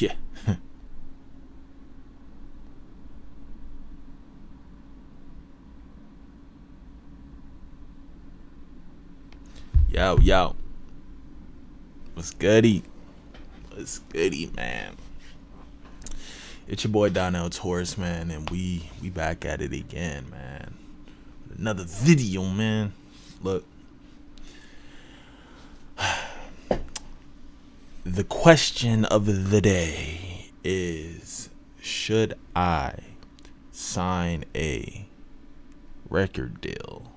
Yeah. Yo, yo. What's goody? What's goody, man? It's your boy Donnell Torres, man, and we back at it again, man. Another video, man. Look. The question of the day is, should I sign a record deal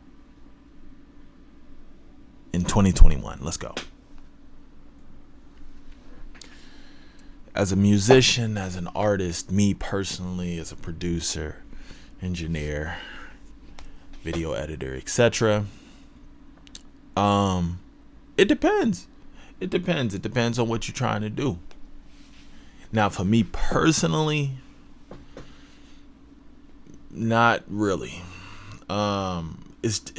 in 2021? Let's go. As a musician, as an artist, me personally, as a producer, engineer, video editor, etc. It depends. It depends. It depends on what you're trying to do. Now, for me personally, not really. It's.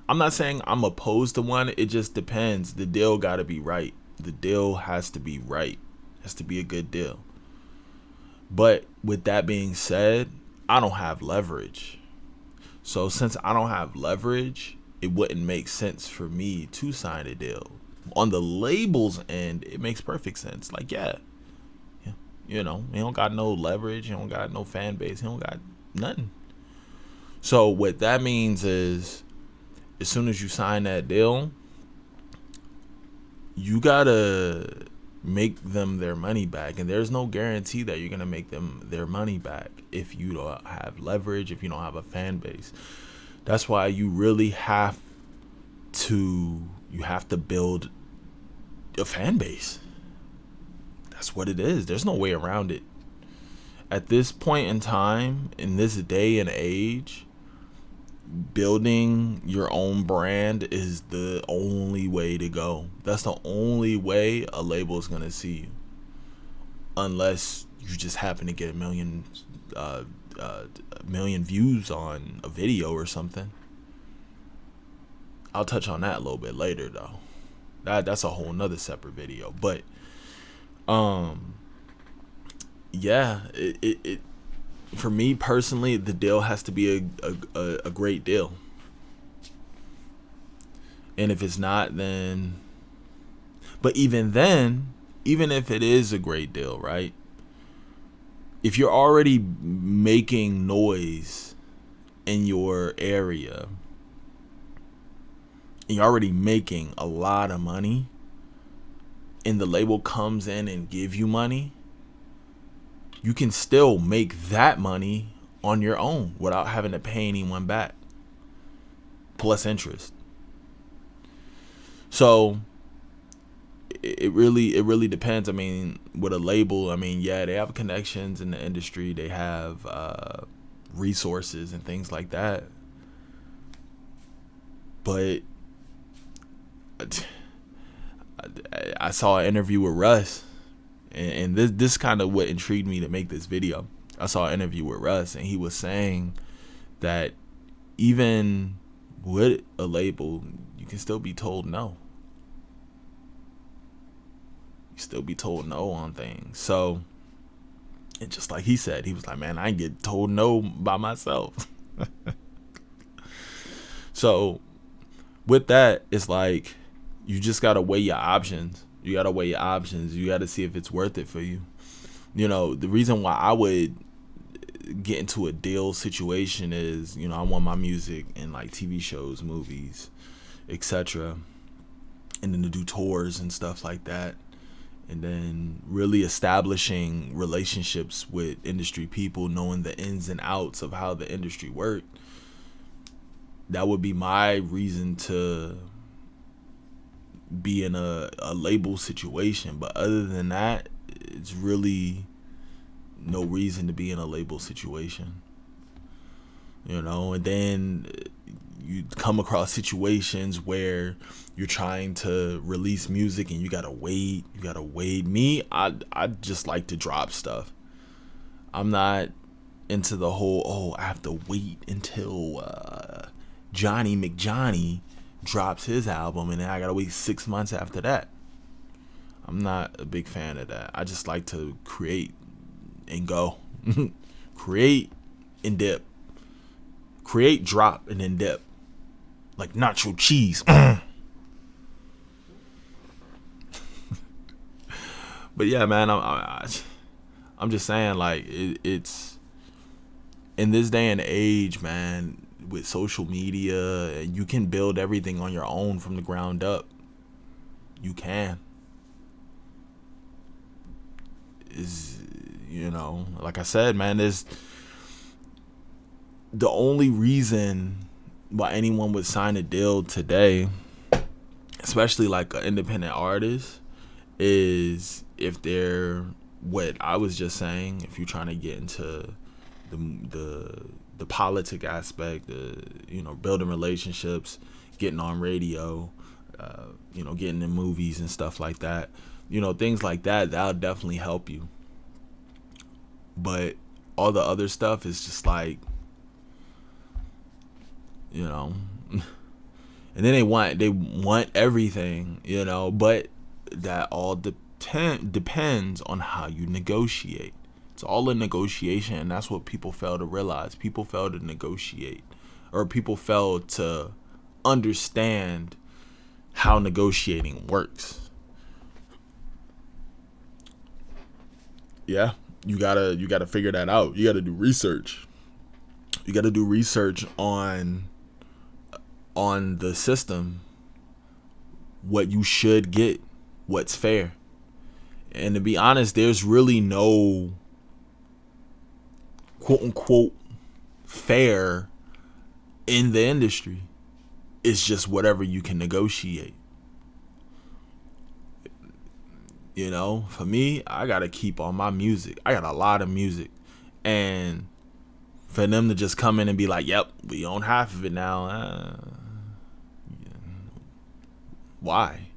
I'm not saying I'm opposed to one. It just depends. The deal got to be right. The deal has to be right. It has to be a good deal. But with that being said, I don't have leverage. So since I don't have leverage, it wouldn't make sense for me to sign a deal. On the label's end, it makes perfect sense. Like, yeah, you know, he don't got no leverage. He don't got no fan base. He don't got nothing. So what that means is, as soon as you sign that deal, you gotta make them their money back, and there's no guarantee that you're gonna make them their money back if you don't have leverage, if you don't have a fan base. That's why you really have to build a fan base. That's what it is. There's no way around it. At this point in time, in this day and age, building your own brand is the only way to go. That's the only way a label is gonna see you, unless you just happen to get a million views on a video or something. I'll touch on that a little bit later, though. That's a whole nother separate video. But yeah, it for me personally, the deal has to be a great deal. And if it's not, then, but even then, even if it is a great deal, right? If you're already making noise in your area, and you're already making a lot of money, and the label comes in and give you money, you can still make that money on your own without having to pay anyone back, plus interest. So it really depends. I mean, with a label, I mean, yeah, they have connections in the industry, they have resources and things like that, but I saw an interview with Russ, and this kind of what intrigued me to make this video. I saw an interview with Russ, and he was saying that even with a label, you can still be told no. You still be told no on things. So, and just like he said, he was like, man, I ain't get told no by myself. So with that, it's like, you just gotta weigh your options. You gotta weigh your options. You gotta see if it's worth it for you. You know, the reason why I would get into a deal situation is, you know, I want my music in like TV shows, movies, etc. And then to do tours and stuff like that. And then really establishing relationships with industry people, knowing the ins and outs of how the industry worked. That would be my reason to be in a label situation. But other than that, it's really no reason to be in a label situation, you know. And then you come across situations where you're trying to release music and you gotta wait. Me, I just like to drop stuff. I'm not into the whole, I have to wait until Johnny McJohnny drops his album and then I gotta wait 6 months after that. I'm not a big fan of that. I just like to create and go. Create and dip. Create, drop, and then dip. Like nacho cheese. But yeah, man, I'm just saying, like, it's in this day and age, man, with social media, you can build everything on your own from the ground up. You can. Is like I said, man, there's the only reason why anyone would sign a deal today, especially like an independent artist, is if they're what I was just saying. If you're trying to get into the politic aspect, building relationships, getting on radio, getting in movies and stuff like that, things like that, that'll definitely help you. But all the other stuff is just like, and then they want everything, but that all depends on how you negotiate. It's all a negotiation, and that's what people fail to realize. People fail to negotiate, or people fail to understand how negotiating works. Yeah, you gotta figure that out. You gotta do research. You gotta do research on the system, what you should get, what's fair. And to be honest, there's really no quote unquote fair in the industry. It's just whatever you can negotiate. For me, I gotta keep all my music. I got a lot of music, and for them to just come in and be like, "Yep, we own half of it now." Why?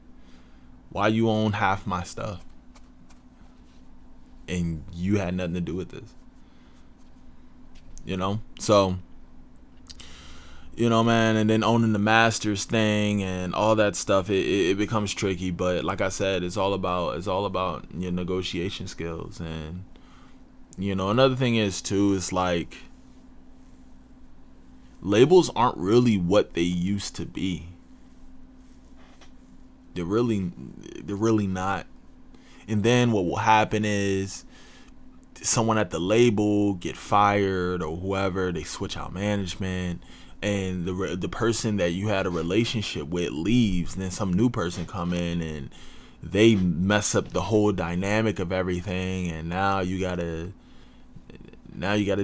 Why you own half my stuff, and you had nothing to do with this? So, man, and then owning the masters thing and all that stuff, it becomes tricky. But like I said, it's all about your negotiation skills. And another thing is too, is like, labels aren't really what they used to be. They're really not. And then what will happen is someone at the label get fired, or whoever, they switch out management, and the person that you had a relationship with leaves, and then some new person come in and they mess up the whole dynamic of everything, and now you gotta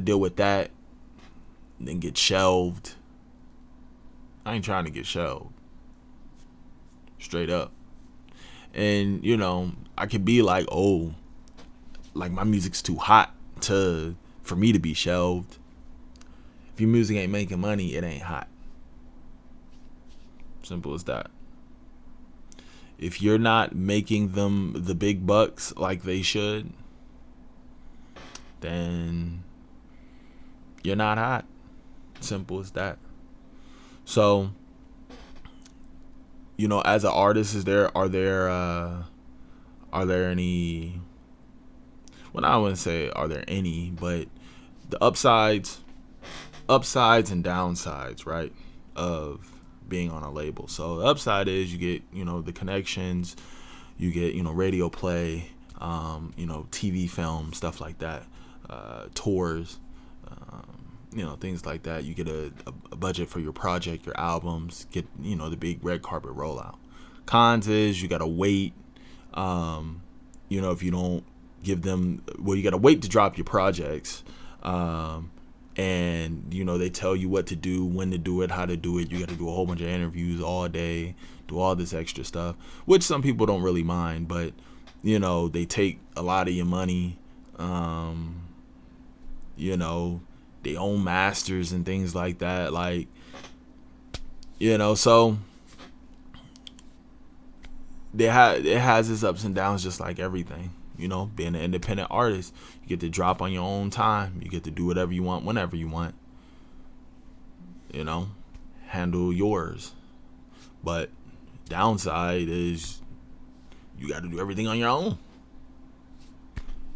deal with that, and then get shelved. I ain't trying to get shelved, straight up. And I could be like, oh, like my music's too hot for me to be shelved. If your music ain't making money, it ain't hot. Simple as that. If you're not making them the big bucks like they should, then you're not hot. Simple as that. So, as an artist, are there any, well, I wouldn't say are there any, but the upsides and downsides, right, of being on a label. So the upside is you get, the connections, you get, radio play, TV, film, stuff like that, tours, things like that. You get a budget for your project, your albums, get, the big red carpet rollout. Cons is you gotta wait. If you don't give them, well, you gotta wait to drop your projects. And they tell you what to do, when to do it, how to do it. You got to do a whole bunch of interviews all day, do all this extra stuff, which some people don't really mind, but they take a lot of your money. They own masters and things like that, like, so it has its ups and downs, just like everything. Being an independent artist, you get to drop on your own time. You get to do whatever you want, whenever you want. Handle yours. But downside is you got to do everything on your own.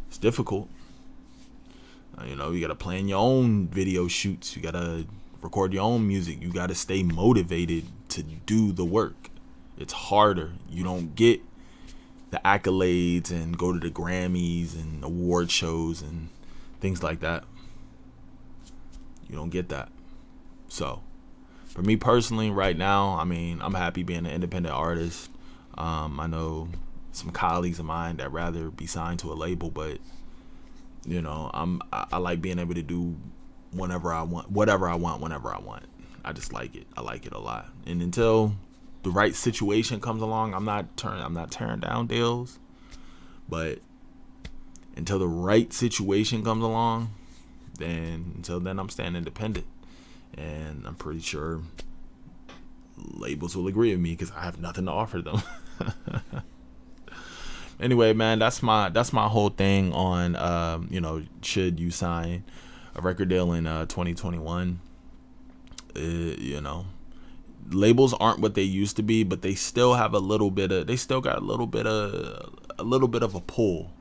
It's difficult. You got to plan your own video shoots. You got to record your own music. You got to stay motivated to do the work. It's harder. You don't get the accolades and go to the Grammys and award shows and things like that. You don't get that. So, for me personally, right now, I'm happy being an independent artist. I know some colleagues of mine that rather be signed to a label, but I like being able to do whatever I want, whenever I want. I just like it. I like it a lot. And until the right situation comes along, I'm not tearing down deals. But until the right situation comes along, until then I'm staying independent. And I'm pretty sure labels will agree with me because I have nothing to offer them. Anyway, man, that's my whole thing on should you sign a record deal in 2021. Labels aren't what they used to be, but they still have a little bit of a pull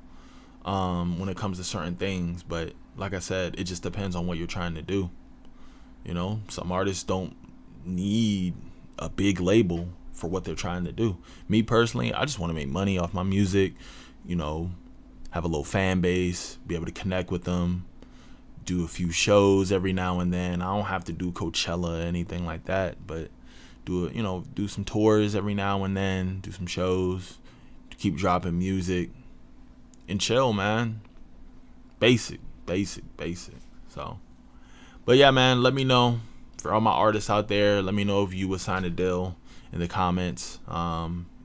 when it comes to certain things. But like I said, it just depends on what you're trying to do. Some artists don't need a big label for what they're trying to do. Me personally, I just want to make money off my music, have a little fan base, be able to connect with them, do a few shows every now and then. I don't have to do Coachella or anything like that, but do some tours every now and then, do some shows, keep dropping music and chill, man. Basic. So, but yeah, man, let me know, for all my artists out there, let me know if you would sign a deal in the comments,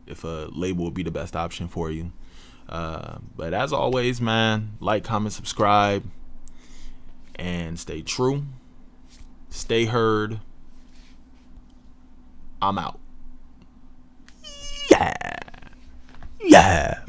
if a label would be the best option for you. But as always, man, like, comment, subscribe, and stay true. Stay heard. I'm out. Yeah.